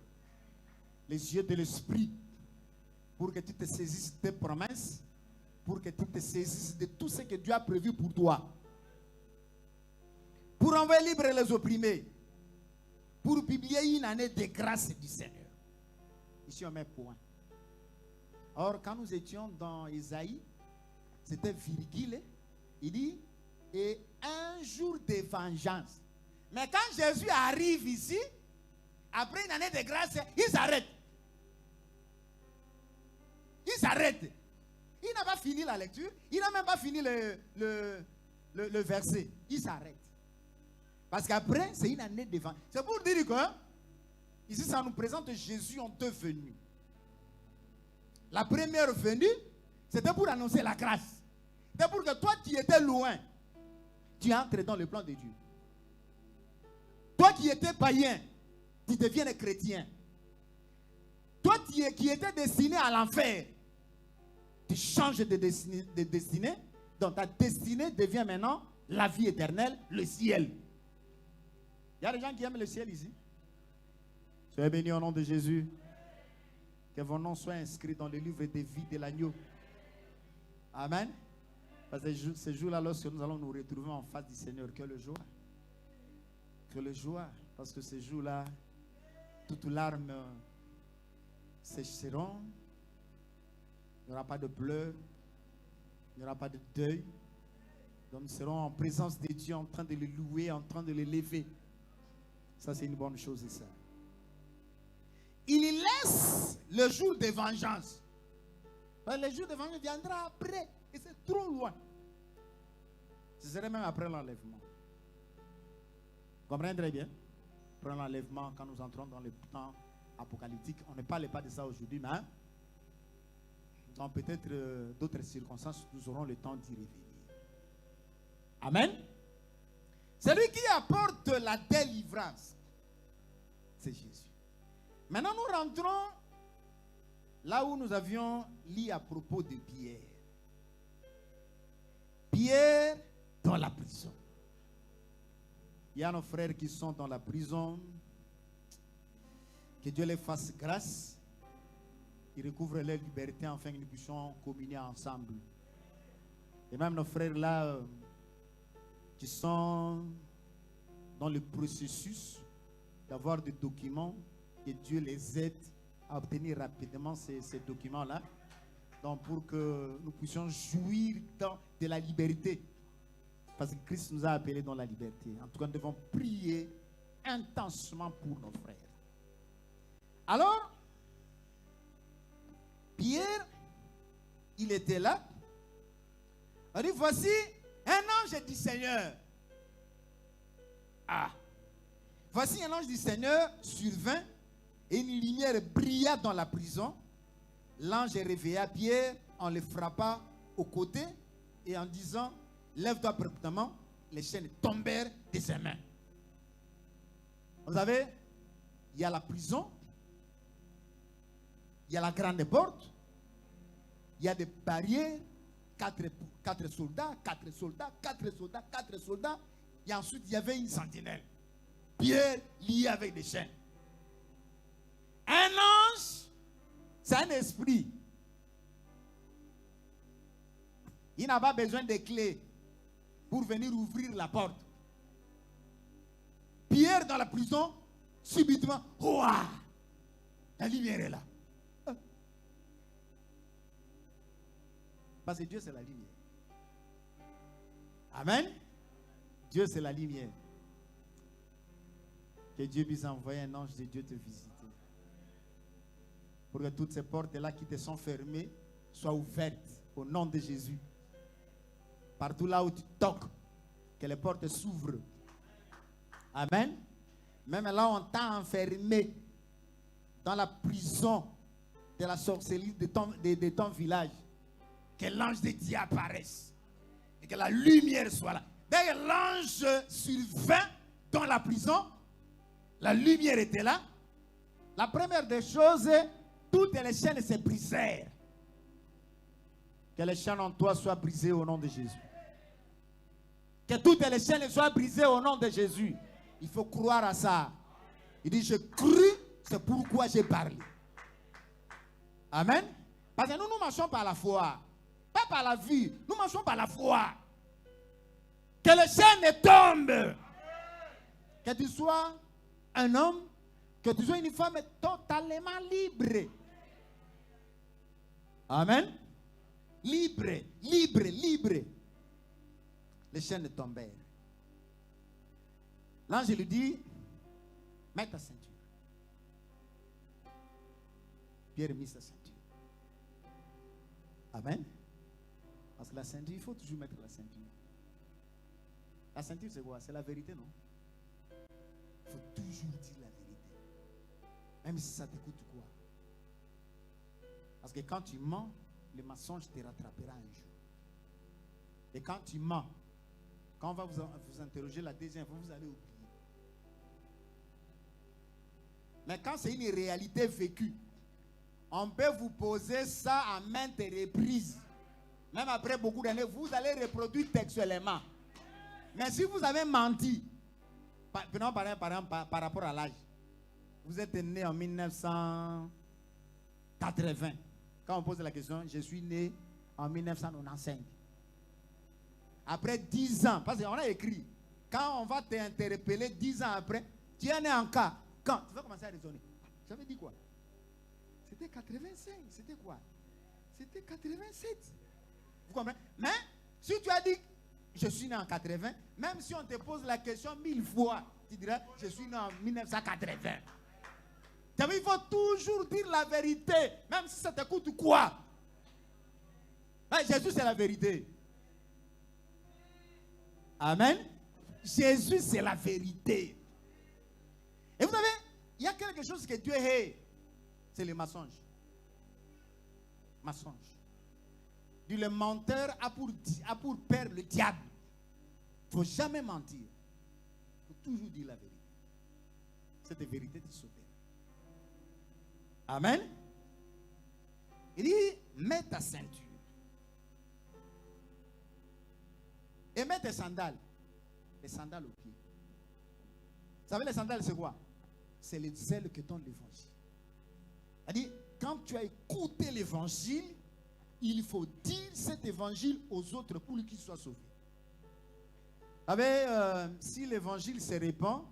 les yeux de l'esprit, pour que tu te saisisses des promesses, pour que tu te saisisses de tout ce que Dieu a prévu pour toi. Pour envoyer libre les opprimés, pour publier une année de grâce du Seigneur. Ici on met point. Or quand nous étions dans Isaïe, c'était virgule, il dit, et un jour de vengeance. Mais quand Jésus arrive ici, après une année de grâce, il s'arrête. Il s'arrête. Il n'a pas fini la lecture, il n'a même pas fini le verset. Il s'arrête. Parce qu'après, c'est une année de vengeance. C'est pour dire que, ici, ça nous présente Jésus en deux venues. La première venue, c'était pour annoncer la grâce. C'était pour que toi qui étais loin, tu entres dans le plan de Dieu. Toi qui étais païen, tu deviens chrétien. Toi qui étais destiné à l'enfer, tu changes de destinée. Donc ta destinée devient maintenant la vie éternelle, le ciel. Il y a des gens qui aiment le ciel ici. Soyez bénis au nom de Jésus. Que vos noms soient inscrits dans le livre des vies de l'agneau. Amen. Parce que ce jour-là, lorsque nous allons nous retrouver en face du Seigneur, que le joie. Que le joie. Parce que ce jour-là, toutes larmes sécheront. Il n'y aura pas de pleurs. Il n'y aura pas de deuil. Donc nous serons en présence de Dieu, en train de le louer, en train de le lever. Ça, c'est une bonne chose, ça. Il laisse le jour de vengeance. Le jour de vengeance viendra après. Et c'est trop loin. Ce serait même après l'enlèvement. Vous comprenez très bien? Après l'enlèvement, quand nous entrons dans le temps apocalyptique, on ne parle pas de ça aujourd'hui, mais dans peut-être d'autres circonstances, nous aurons le temps d'y revenir. Amen. Celui qui apporte la délivrance, c'est Jésus. Maintenant, nous rentrons là où nous avions lu à propos de Pierre. Pierre dans la prison. Il y a nos frères qui sont dans la prison. Que Dieu les fasse grâce. Qu'ils recouvrent leur liberté afin que nous puissions communier ensemble. Et même nos frères là qui sont dans le processus d'avoir des documents, que Dieu les aide à obtenir rapidement ces documents-là. Donc pour que nous puissions jouir de la liberté. Parce que Christ nous a appelés dans la liberté. En tout cas, nous devons prier intensement pour nos frères. Alors, Pierre, il était là. Il dit, voici un ange du Seigneur. Ah. Voici un ange du Seigneur survint et une lumière brilla dans la prison. L'ange réveilla Pierre en le frappant au côté et en disant, lève-toi promptement. Les chaînes tombèrent de ses mains. Vous savez, il y a la prison, il y a la grande porte, il y a des barrières, 4 soldats, 4 soldats, 4 soldats, 4 soldats. Et ensuite, il y avait une sentinelle. Pierre lié avec des chaînes. Un ange, c'est un esprit. Il n'a pas besoin de clés pour venir ouvrir la porte. Pierre dans la prison, subitement, ouah, la lumière est là. Parce que Dieu c'est la lumière. Amen. Dieu c'est la lumière. Que Dieu puisse envoyer un ange de Dieu te visiter. Pour que toutes ces portes-là qui te sont fermées soient ouvertes au nom de Jésus. Partout là où tu toques, que les portes s'ouvrent. Amen. Même là où on t'a enfermé dans la prison de la sorcellerie de ton village, que l'ange de Dieu apparaisse et que la lumière soit là. Dès que l'ange survint dans la prison, la lumière était là. La première des choses, toutes les chaînes se brisèrent. Que les chaînes en toi soient brisées au nom de Jésus. Que toutes les chaînes soient brisées au nom de Jésus. Il faut croire à ça. Il dit, je crus, c'est pourquoi j'ai parlé. Amen. Parce que nous marchons par la foi. Pas par la vue. Nous marchons par la foi. Que les chaînes tombent. Que tu sois un homme, que tu sois une femme totalement libre. Amen. Libre, libre, libre. Les chaînes tombèrent. L'ange lui dit, mets ta ceinture. Pierre mit sa ceinture. Amen. Parce que la ceinture, il faut toujours mettre la ceinture. La ceinture, c'est quoi? C'est la vérité, non? Il faut toujours dire la vérité. Même si ça te coûte quoi. Parce que quand tu mens, le mensonge te rattrapera un jour. Et quand tu mens, quand on va vous interroger la deuxième fois, vous allez oublier. Mais quand c'est une réalité vécue, on peut vous poser ça à maintes reprises. Même après beaucoup d'années, vous allez reproduire textuellement. Mais si vous avez menti, prenons par rapport à l'âge, vous êtes né en 1900, 80. Quand on pose la question, je suis né en 1995. Après 10 ans, parce qu'on a écrit, quand on va t'interpeller 10 ans après, tu es né en cas. Quand tu vas commencer à raisonner. J'avais dit quoi? C'était 85. C'était quoi? C'était 87. Vous comprenez? Mais si tu as dit, je suis né en 80, même si on te pose la question 1000 fois, tu diras, je suis né en 1980. Il faut toujours dire la vérité, même si ça te coûte quoi. Mais Jésus, c'est la vérité. Amen. Jésus, c'est la vérité. Et vous savez, il y a quelque chose que Dieu hait. C'est le mensonge. Mensonge. Le menteur a pour père le diable. Il ne faut jamais mentir. Il faut toujours dire la vérité. Cette vérité te sauvera. Amen. Il dit, mets ta ceinture. Et mets tes sandales. Les sandales aux pieds. Vous savez, les sandales, c'est quoi? C'est le zèle que donne l'évangile. C'est-à-dire, quand tu as écouté l'évangile, il faut dire cet évangile aux autres pour qu'ils soient sauvés. Vous savez, si l'évangile se répand,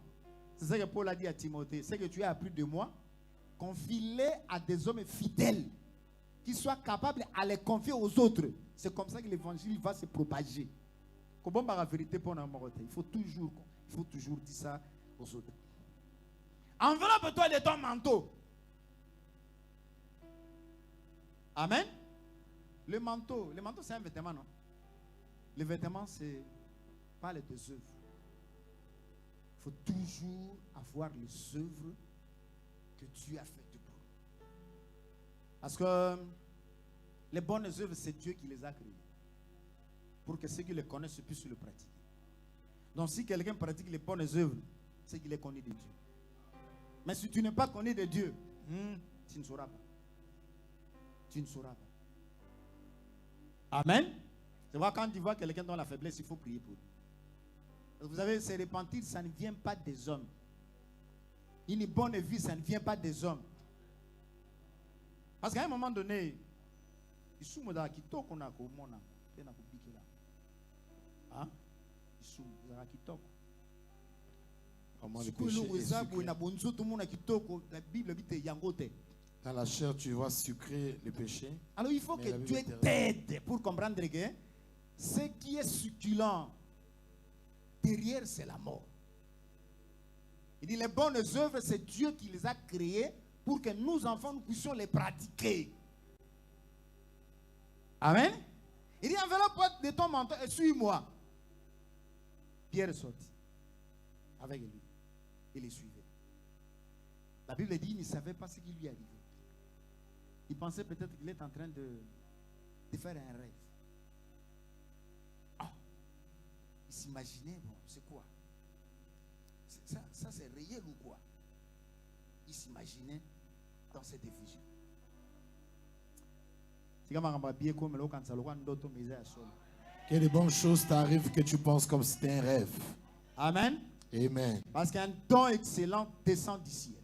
c'est ça que Paul a dit à Timothée, c'est que tu as appris de moi, confie-les à des hommes fidèles, qui soient capables à les confier aux autres. C'est comme ça que l'évangile va se propager. Comment la vérité pour il faut toujours dire ça aux autres. Enveloppe-toi de ton manteau. Amen. Le manteau c'est un vêtement, non? Le vêtement, c'est pas les deux œuvres. Il faut toujours avoir les œuvres que Dieu a faites de vous. Parce que les bonnes œuvres, c'est Dieu qui les a créées. Pour que ceux qui les connaissent puissent le pratiquer. Donc si quelqu'un pratique les bonnes œuvres, c'est qu'il est connu de Dieu. Mais si tu n'es pas connu de Dieu, tu ne sauras pas. Tu ne sauras pas. Amen. Tu vois, quand tu vois quelqu'un dans la faiblesse, il faut prier pour lui. Vous savez, se repentir, ça ne vient pas des hommes. Une bonne vie, ça ne vient pas des hommes. Parce qu'à un moment donné, il y a dans la chair, tu vas sucrer le péché. Alors il faut que Dieu t'aide pour comprendre que ce qui est succulent, derrière c'est la mort. Il dit les bonnes œuvres, c'est Dieu qui les a créées pour que nous enfants nous puissions les pratiquer. Amen. Il dit enveloppe de ton manteau et suis-moi. Pierre est sorti avec lui. Il les suivait. La Bible dit qu'il ne savait pas ce qui lui arrivait. Il pensait peut-être qu'il est en train de faire un rêve. Ah, il s'imaginait, bon, c'est quoi? Ça c'est réel ou quoi? Il s'imaginait dans cette vision. Que de bonnes choses t'arrivent que tu penses comme si c'était un rêve. Amen. Amen. Parce qu'un don excellent descend du ciel.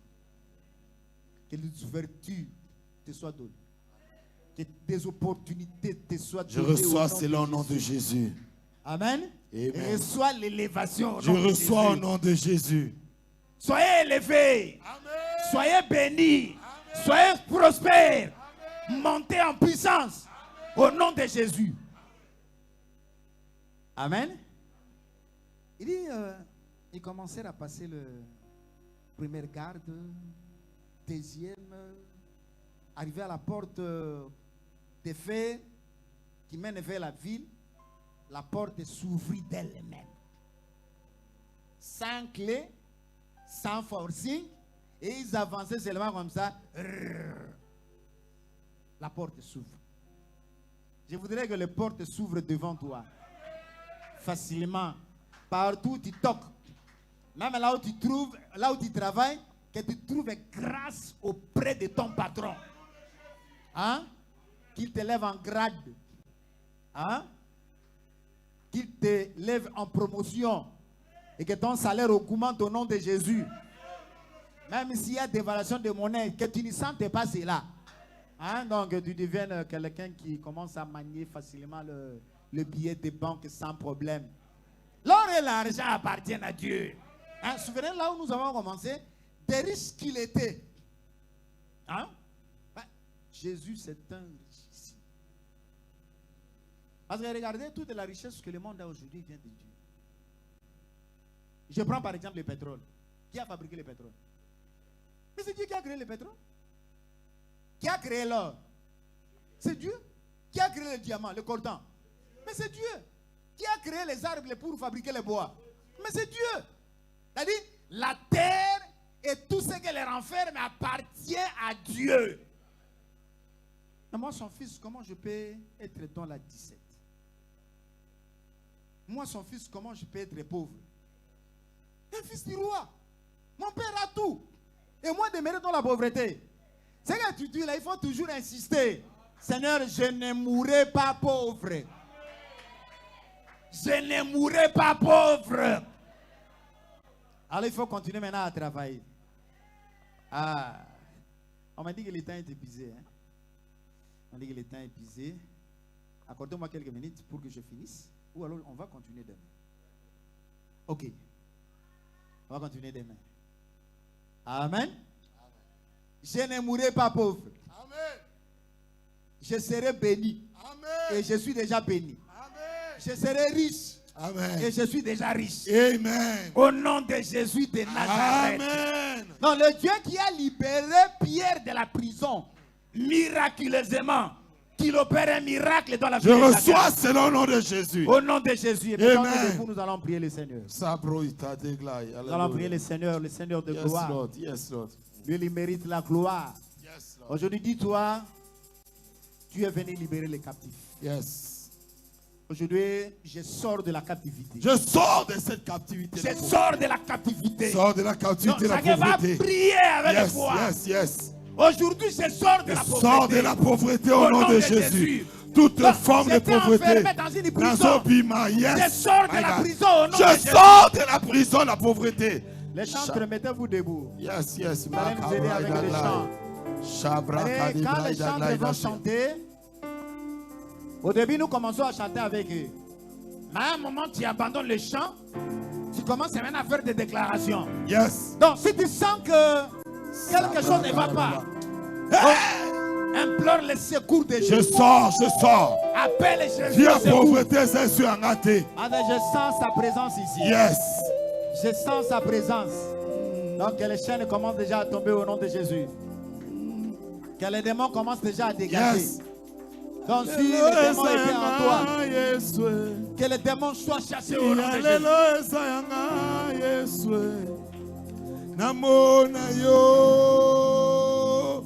Que les ouvertures te soient données. Que des opportunités te soient données. Je reçois selon le nom de Jésus. Amen. Amen. Reçois l'élévation. Je reçois au nom de Jésus. Soyez élevés. Amen. Soyez bénis. Amen. Soyez prospères. Amen. Montez en puissance. Amen. Au nom de Jésus. Amen. Il dit, ils commencèrent à passer le première garde, deuxième, arrivé à la porte des fers qui mène vers la ville. La porte s'ouvrit d'elle-même. Sans clé, sans forcing, et ils avançaient seulement comme ça. La porte s'ouvre. Je voudrais que les portes s'ouvrent devant toi. Facilement. Partout où tu toques. Même là où tu trouves, là où tu travailles, que tu trouves grâce auprès de ton patron. Hein? Qu'il te lève en grade. Hein? Qu'il te lève en promotion. Et que ton salaire augmente au nom de Jésus. Même s'il y a dévaluation de monnaie, que tu ne sentes pas cela. Hein, donc tu deviens quelqu'un qui commence à manier facilement le billet de banque sans problème. L'or et l'argent appartiennent à Dieu. Hein, souvenez là où nous avons commencé, des riches qu'il était. Hein? Ben, Jésus c'est un riche. Parce que regardez, toute la richesse que le monde a aujourd'hui vient de Dieu. Je prends par exemple le pétrole. Qui a fabriqué le pétrole? Mais c'est Dieu qui a créé le pétrole. Qui a créé l'or? C'est Dieu. Qui a créé le diamant, le coltan? Mais c'est Dieu. Qui a créé les arbres pour fabriquer les bois? Mais c'est Dieu. C'est-à-dire, la terre et tout ce qu'elle renferme appartient à Dieu. Mais moi, son fils, comment je peux être dans la 17? Moi, son fils, comment je peux être pauvre? Un fils du roi. Mon père a tout. Et moi, demeurer dans la pauvreté. C'est que tu dis là, il faut toujours insister. Seigneur, je ne mourrai pas pauvre. Je ne mourrai pas pauvre. Alors il faut continuer maintenant à travailler. Ah, on m'a dit que le temps est épuisé. Hein? On dit que le temps est épuisé. Accordez-moi quelques minutes pour que je finisse. Ou alors on va continuer demain. Ok. On va continuer demain. Amen. Je ne mourrai pas pauvre. Amen. Je serai béni. Amen. Et je suis déjà béni. Amen. Je serai riche. Amen. Et je suis déjà riche. Amen. Au nom de Jésus de Nazareth. Amen. Non, le Dieu qui a libéré Pierre de la prison, miraculeusement, qu'il opère un miracle dans la vie Je de chacun. reçois selon le nom de Jésus. Au nom de Jésus. Et maintenant, Amen. nous allons prier le Seigneur. Nous Nous allons prier le Seigneur de Yes, gloire. Lord. Yes, Lord. Lui, il mérite la gloire. Yes, Lord. Aujourd'hui, dis-toi, tu es venu libérer les captifs. Yes. Aujourd'hui, je sors de la captivité. Je sors de cette captivité. Je sors de la captivité. Sors de la Donc, captivité de la chacun va pauvreté. prier avec Yes, foi. yes, yes. Aujourd'hui, je sors de Je la pauvreté. sors de la pauvreté au nom de Jésus. Toute Donc, forme de j'étais pauvreté. enfermé dans une prison. Nazobima, yes. Je sors de My la God. prison au nom de Je Jésus. sors de la prison de la pauvreté. Les chantres, mettez-vous debout. Yes, yes. Vous allez nous aider avec les chants. Et quand les chantres vont chanter, au début, nous commençons à chanter avec eux. Mais à un moment, tu abandonnes le chant, tu commences maintenant à faire des déclarations. Yes. Donc, si tu sens que quelque chose ne va pas, implore le secours de Je Jésus. sors. Appelle Jésus. Viens au secours. pauvreté, c'est sur un athée. Je sens sa présence ici. Yes. Je sens sa présence. Donc, que les chaînes commencent déjà à tomber au nom de Jésus. Que les démons commencent déjà à dégager. Yes. Donc, si les démons étaient en toi, que les démons soient chassés au nom de Jésus. Namona yo.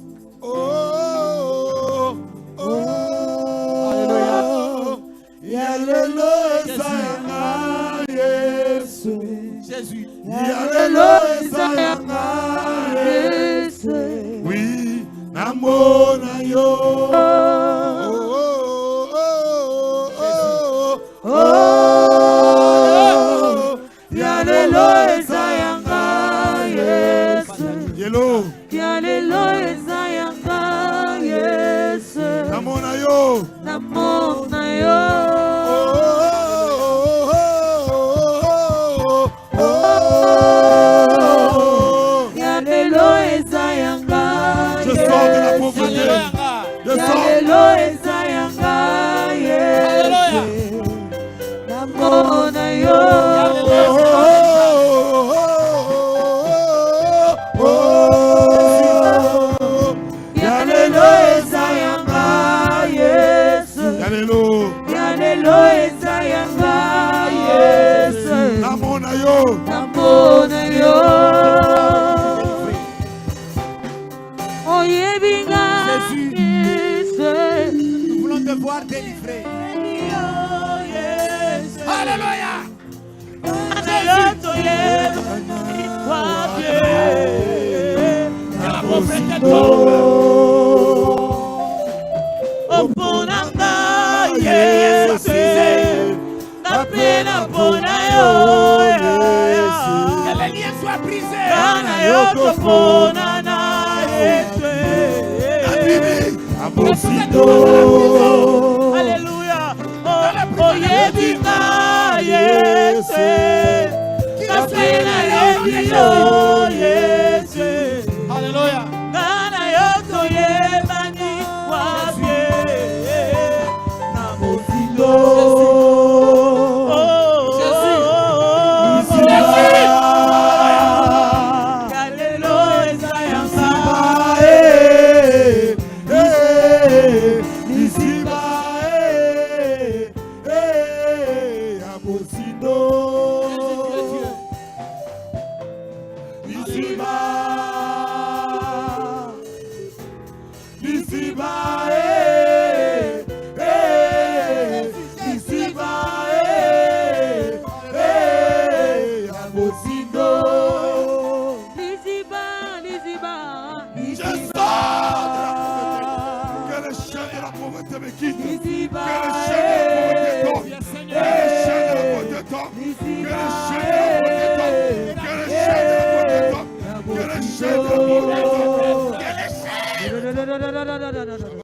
Alléluia. Yalelo ezanga Yesu. Jésus. Yalelo ezanga Yesu. Oui, namona yo. Yalelo ezayanga Yesu. Yelo. Yalelo ezayanga Yesu. Namona yo. Namona yo. Yalelo ezayanga Je sors de la pauvreté. Je sors. Yalelo ezayanga Yesu. Namona yo. Yalelo ezayanga Yesu. Yalelo. Yalelo ezayanga Yesu. Namona yo. Namona yo. Oyebinga Yesu. Nous voulons te voir délivré. Alléluia. La pauvreté tombe. Oponanga Yesu. na pena pona yo. Que les liens soient brisés. Kana yo topona na Yesu. Alléluia. Oh, yebika, yese. Kapena yebio, yese. Alléluia. Nana yoko yebani wabye. Na mozindo. Que